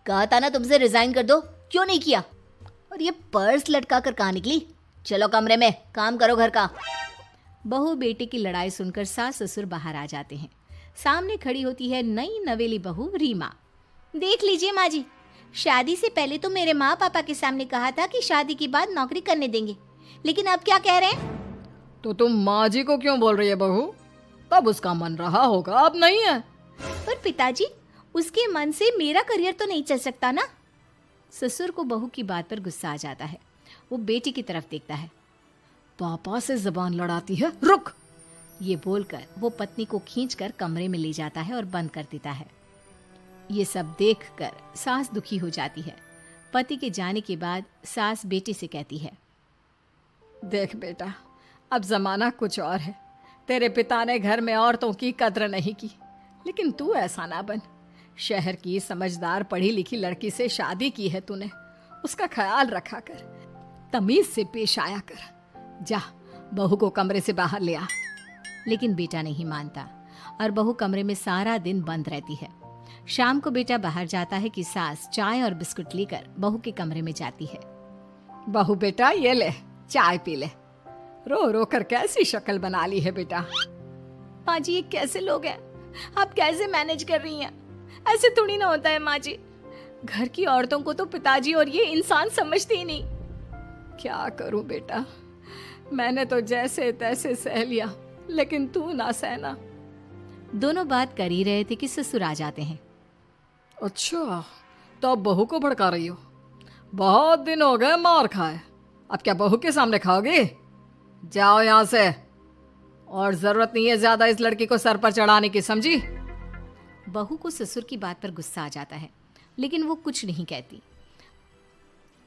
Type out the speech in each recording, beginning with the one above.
कहा था ना तुमसे रिजाइन कर दो, क्यों नहीं किया? और ये पर्स लटका कर कहाँ निकली? चलो कमरे में, काम करो घर का। बहू बेटे की लड़ाई सुनकर सास ससुर बाहर आ जाते हैं। सामने खड़ी होती है नई नवेली बहू रीमा। देख लीजिए माँ जी, शादी से पहले तो मेरे माँ पापा के सामने कहा था कि शादी के बाद नौकरी करने देंगे, लेकिन अब क्या कह रहे हैं? तो तुम माँ जी को क्यों बोल रही है बहू? तब उसका मन रहा होगा, अब नहीं है। पर पिताजी, उसके मन से मेरा करियर तो नहीं चल सकता ना। ससुर को बहू की बात पर गुस्सा आ जाता है। वो बेटी की तरफ देखता है। पापा से जबान लड़ाती है, रुक। ये बोलकर वो पत्नी को खींचकर कमरे में ले जाता है और बंद कर देता है। ये सब देखकर सास दुखी हो जाती है। पति के जाने के बाद सास बेटे से कहती है, देख बेटा, अब जमाना कुछ और है। तेरे पिता ने घर में औरतों की कद्र नहीं की, लेकिन तू ऐसा ना बन। शहर की समझदार पढ़ी लिखी लड़की से शादी की है तूने, उसका ख्याल रखा कर, तमीज से पेश आया कर। जा, बहू को कमरे से बाहर ले आ। लेकिन बेटा नहीं मानता और बहू कमरे में सारा दिन बंद रहती है। शाम को बेटा बाहर जाता है कि सास चाय और बिस्कुट लेकर बहू के कमरे में जाती है। बहू बेटा, ये ले, चाय पी ले। रो रो कर कैसी शक्ल बना ली है बेटा। माँ जी, ये कैसे लोग हैं? आप कैसे मैनेज कर रही हैं? ऐसे थोड़ी ना होता है माँ जी। घर की औरतों को तो पिताजी और ये इंसान समझते ही नहीं। क्या करूं बेटा, मैंने तो जैसे तैसे सह लिया, लेकिन तू ना सहना। दोनों बात कर ही रहे थे कि ससुर आ जाते हैं। अच्छा, तो अब बहू को भड़का रही हो? बहुत दिन हो गए मार खाए, अब क्या बहू के सामने खाओगे? जाओ यहाँ से, और जरूरत नहीं है ज्यादा इस लड़की को सर पर चढ़ाने की, समझी? बहू को ससुर की बात पर गुस्सा आ जाता है, लेकिन वो कुछ नहीं कहती।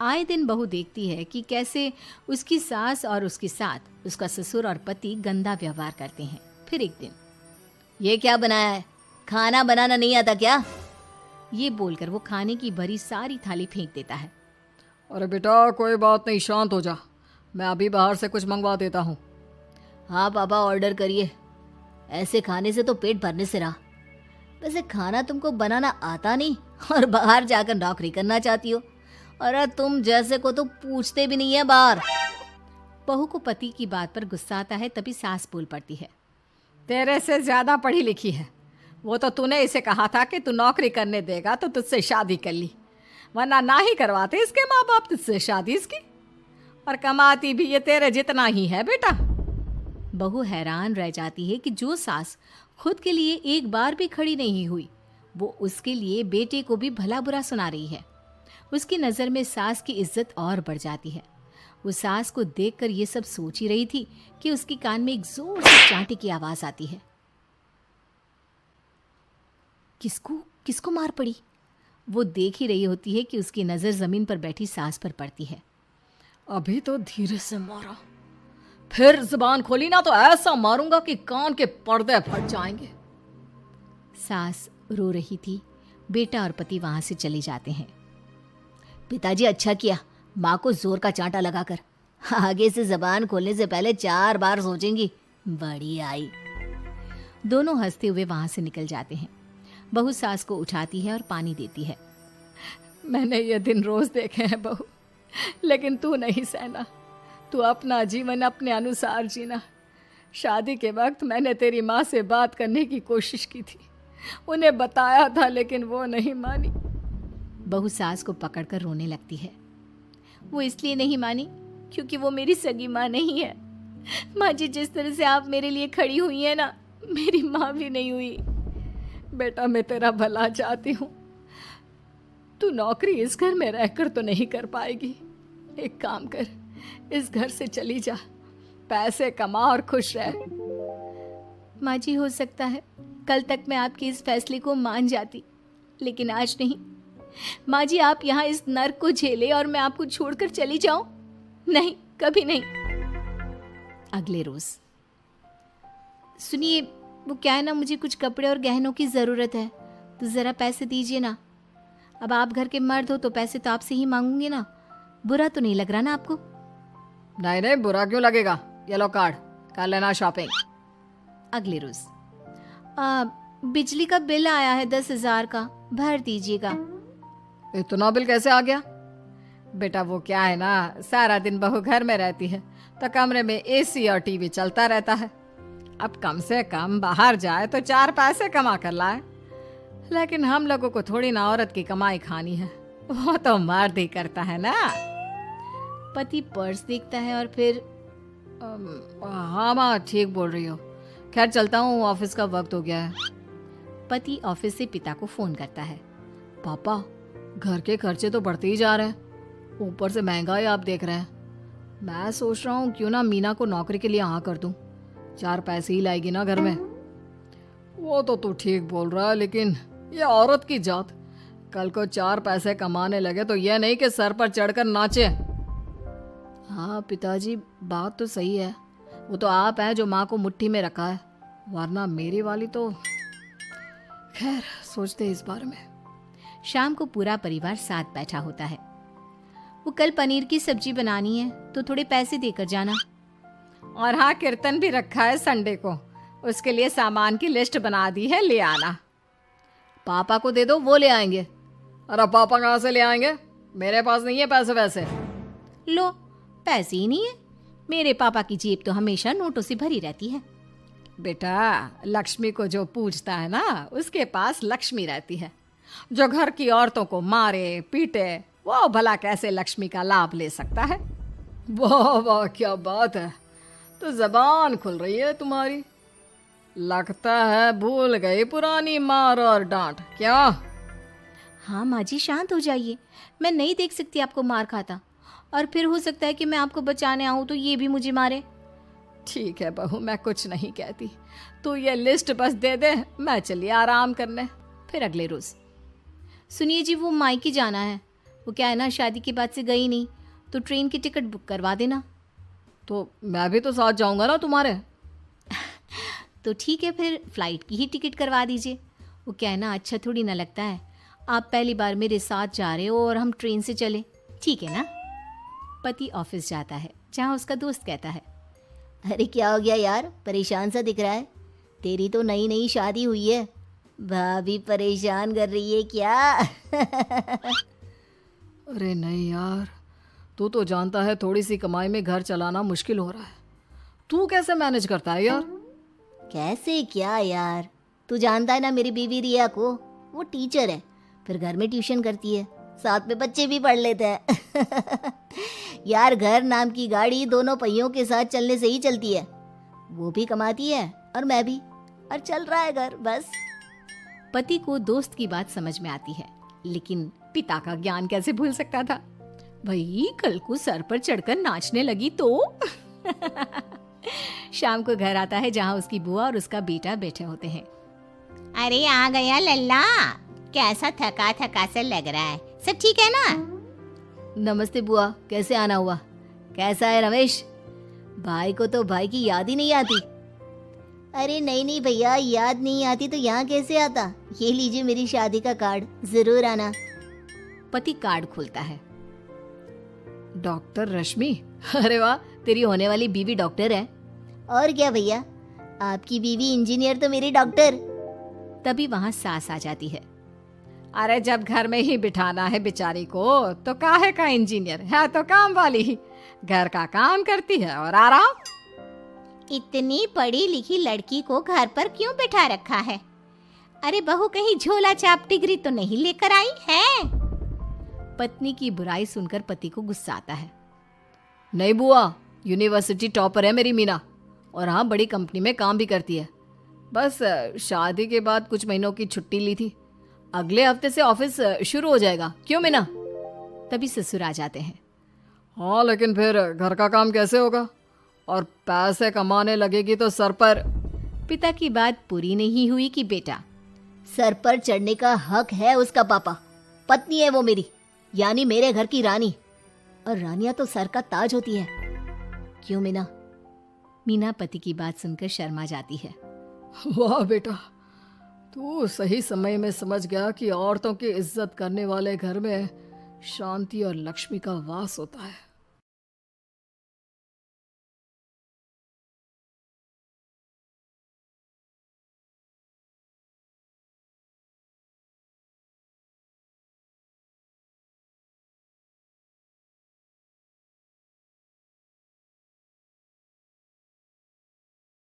आए दिन बहू देखती है कि कैसे उसकी सास और उसके साथ उसका ससुर और पति गंदा व्यवहार करते हैं। फिर एक दिन, ये क्या बनाया है? खाना बनाना नहीं आता क्या? ये बोलकर वो खाने की भरी सारी थाली फेंक देता है। अरे बेटा, कोई बात नहीं, शांत हो जा, मैं अभी बाहर से कुछ मंगवा देता हूँ। हाँ पापा, ऑर्डर करिए। ऐसे खाने से तो पेट भरने से रहा। वैसे खाना तुमको बनाना आता नहीं और बाहर जाकर नौकरी करना चाहती हो। अरे तुम जैसे को तो पूछते भी नहीं है बाहर। बहू को पति की बात पर गुस्सा आता है, तभी सास बोल पड़ती है, तेरे से ज्यादा पढ़ी लिखी है वो, तो तूने इसे कहा था कि तू नौकरी करने देगा तो तुझसे शादी कर ली, वरना ना ही करवाते इसके माँ बाप तुझसे शादी इसकी। और कमाती भी ये तेरे जितना ही है बेटा। बहू हैरान रह जाती है कि जो सास खुद के लिए एक बार भी खड़ी नहीं हुई, वो उसके लिए बेटे को भी भला बुरा सुना रही है। उसकी नज़र में सास की इज्जत और बढ़ जाती है। वो सास को देखकर ये सब सोच ही रही थी कि उसके कान में एक जोर से चांटे की आवाज आती है। किसको किसको मार पड़ी? वो देख ही रही होती है कि उसकी नज़र जमीन पर बैठी सास पर पड़ती है। अभी तो धीरे से मारा, फिर जुबान खोली ना तो ऐसा मारूंगा कि कान के पर्दे फट जाएंगे। सास रो रही थी। बेटा और पति वहां से चले जाते हैं। पिताजी, अच्छा किया माँ को जोर का चांटा लगाकर। आगे से जबान खोलने से पहले 4 बार सोचेंगी। बड़ी आई। दोनों हंसते हुए वहां से निकल जाते हैं। बहू सास को उठाती है और पानी देती है। मैंने ये दिन रोज देखे हैं बहू, लेकिन तू नहीं सहना। तू अपना जीवन अपने अनुसार जीना। शादी के वक्त मैंने तेरी माँ से बात करने की कोशिश की थी, उन्हें बताया था, लेकिन वो नहीं मानी। बहू सास को पकड़कर रोने लगती है। वो इसलिए नहीं मानी क्योंकि वो मेरी सगी माँ नहीं है। माँ जी, जिस तरह से आप मेरे लिए खड़ी हुई है ना, मेरी माँ भी नहीं हुई। बेटा, मैं तेरा भला चाहती हूँ। तू नौकरी इस घर में रहकर तो नहीं कर पाएगी। एक काम कर, इस घर से चली जा, पैसे कमा और खुश रह। माँ जी, हो सकता है कल तक मैं आपके इस फैसले को मान जाती, लेकिन आज नहीं। माँ जी, आप यहाँ इस नर्क को झेले और मैं आपको छोड़कर चली जाऊं? नहीं, कभी नहीं। अगले रोज, सुनिए, वो क्या है ना, मुझे कुछ कपड़े और गहनों की ज़रूरत है, तो ज़रा पैसे दीजिए ना। अब आप घर के मर्द हो तो पैसे तो आपसे ही मांगूंगी ना। बुरा तो नहीं लग रहा ना आपको? नहीं नहीं, बुरा क्यों लगेगा। ये लो कार्ड, कर लेना शॉपिंग। अगले रोज, बिजली का बिल आया है 10,000 का, भर दीजिएगा। इतना बिल कैसे आ गया? बेटा वो क्या है ना, सारा दिन बहू घर में रहती है तो कमरे में एसी और टीवी चलता रहता है। अब कम से कम बाहर जाए तो 4 पैसे कमा कर लाए। लेकिन हम लोगों को थोड़ी ना औरत की कमाई खानी है, वो तो मर्द ही करता है ना। पति पर्स देखता है और फिर हाँ माँ, ठीक बोल रही हो। खैर चलता हूँ, ऑफिस का वक्त हो गया है। पति ऑफिस से पिता को फोन करता है। पापा, घर के खर्चे तो बढ़ते ही जा रहे हैं, ऊपर से महंगाई आप देख रहे हैं। मैं सोच रहा हूँ क्यों ना मीना को नौकरी के लिए हाँ कर दूँ, 4 पैसे ही लाएगी ना घर में। वो तो तू ठीक बोल रहा है, लेकिन ये औरत की जात, कल को 4 पैसे कमाने लगे तो यह नहीं कि सर पर चढ़कर नाचे। हाँ पिताजी, बात तो सही है। वो तो आप हैं जो माँ को मुट्ठी में रखा है, वरना मेरी वाली तो। खैर सोचते इस बारे में। शाम को पूरा परिवार साथ बैठा होता है। वो कल पनीर की सब्जी बनानी है तो थोड़े पैसे देकर जाना। और हाँ, कीर्तन भी रखा है संडे को, उसके लिए सामान की लिस्ट बना दी है, ले आना। पापा को दे दो, वो ले आएंगे। अरे पापा कहाँ से ले आएंगे, मेरे पास नहीं है पैसे वैसे। लो, पैसे ही नहीं है? मेरे पापा की जेब तो हमेशा नोटों से भरी रहती है। बेटा, लक्ष्मी को जो पूजता है ना, उसके पास लक्ष्मी रहती है। जो घर की औरतों को मारे पीटे, वो भला कैसे लक्ष्मी का लाभ ले सकता है? वाह वाह, क्या बात है, तो जबान खुल रही है तुम्हारी। लगता है भूल गई पुरानी मार और डांट, क्या? हाँ माँ जी, शांत हो जाइए। मैं नहीं देख सकती आपको मार खाता, और फिर हो सकता है कि मैं आपको बचाने आऊँ तो ये भी मुझे मारे। ठीक है बहू, मैं कुछ नहीं कहती, तू ये लिस्ट बस दे दे, मैं चलिए आराम करने। फिर अगले रोज, सुनिए जी, वो मायके जाना है। वो क्या है ना, शादी के बाद से गई नहीं, तो ट्रेन की टिकट बुक करवा देना। तो मैं भी तो साथ जाऊंगा ना तुम्हारे। तो ठीक है, फिर फ्लाइट की ही टिकट करवा दीजिए। वो क्या है ना, अच्छा थोड़ी ना लगता है आप पहली बार मेरे साथ जा रहे हो और हम ट्रेन से चले, ठीक है ना? पति ऑफिस जाता है, जहाँ उसका दोस्त कहता है, अरे क्या हो गया यार, परेशान सा दिख रहा है। तेरी तो नई नई शादी हुई है, भाभी परेशान कर रही है क्या? अरे नहीं यार, तू तो जानता है थोड़ी सी कमाई में घर चलाना मुश्किल हो रहा है। तू कैसे मैनेज करता है यार? कैसे क्या यार, तू जानता है ना मेरी बीवी रिया को, वो टीचर है, फिर घर में ट्यूशन करती है, साथ में बच्चे भी पढ़ लेते हैं। यार घर नाम की गाड़ी दोनों पहियों के साथ चलने से ही चलती है। वो भी कमाती है और मैं भी, और चल रहा है घर बस। पति को दोस्त की बात समझ में आती है, लेकिन पिता का ज्ञान कैसे भूल सकता था? भाई कल को सर पर चढ़कर नाचने लगी तो। शाम को घर आता है, जहाँ उसकी बुआ और उसका बेटा बैठे होते हैं। अरे आ गया लल्ला, कैसा थका थका सा लग रहा है, सब ठीक है ना? नमस्ते बुआ, कैसे आना हुआ? कैसा है रमेश? भाई को तो भाई की याद ही नहीं आती। अरे नहीं नहीं भैया, याद नहीं आती तो यहाँ कैसे आता? ये लीजिए मेरी शादी का कार्ड, जरूर आना। पति कार्ड खोलता है। डॉक्टर रश्मि, अरे वाह, तेरी होने वाली बीवी डॉक्टर है। और क्या भैया, आपकी बीवी इंजीनियर तो मेरी डॉक्टर। तभी वहाँ सास आ जाती है। अरे जब घर में ही बिठाना है बेचारी को, तो काहे का इंजीनियर है, तो काम वाली ही, घर का काम करती है और आराम। इतनी पढ़ी लिखी लड़की को घर पर क्यों बिठा रखा है? अरे बहू कहीं झोला चाप डिग्री तो नहीं लेकर आई है? पत्नी की बुराई सुनकर पति को गुस्सा आता है। नहीं बुआ, यूनिवर्सिटी टॉपर है मेरी मीना, और हाँ बड़ी कंपनी में काम भी करती है। बस शादी के बाद कुछ महीनों की छुट्टी ली थी, अगले हफ्ते से ऑफिस शुरू हो जाएगा। क्यों मीना? तभी ससुर आ जाते हैं। हाँ लेकिन फिर घर का काम कैसे होगा, और पैसे कमाने लगेगी तो सर पर। पिता की बात पूरी नहीं हुई कि बेटा, सर पर चढ़ने का हक है उसका पापा, पत्नी है वो मेरी, यानी मेरे घर की रानी, और रानियां तो सर का ताज होती है। क्यों मीना? मीना पति की बात सुनकर शर्मा जाती है। वाह बेटा, तू सही समय में समझ गया कि औरतों की इज्जत करने वाले घर में शांति और लक्ष्मी का वास होता है।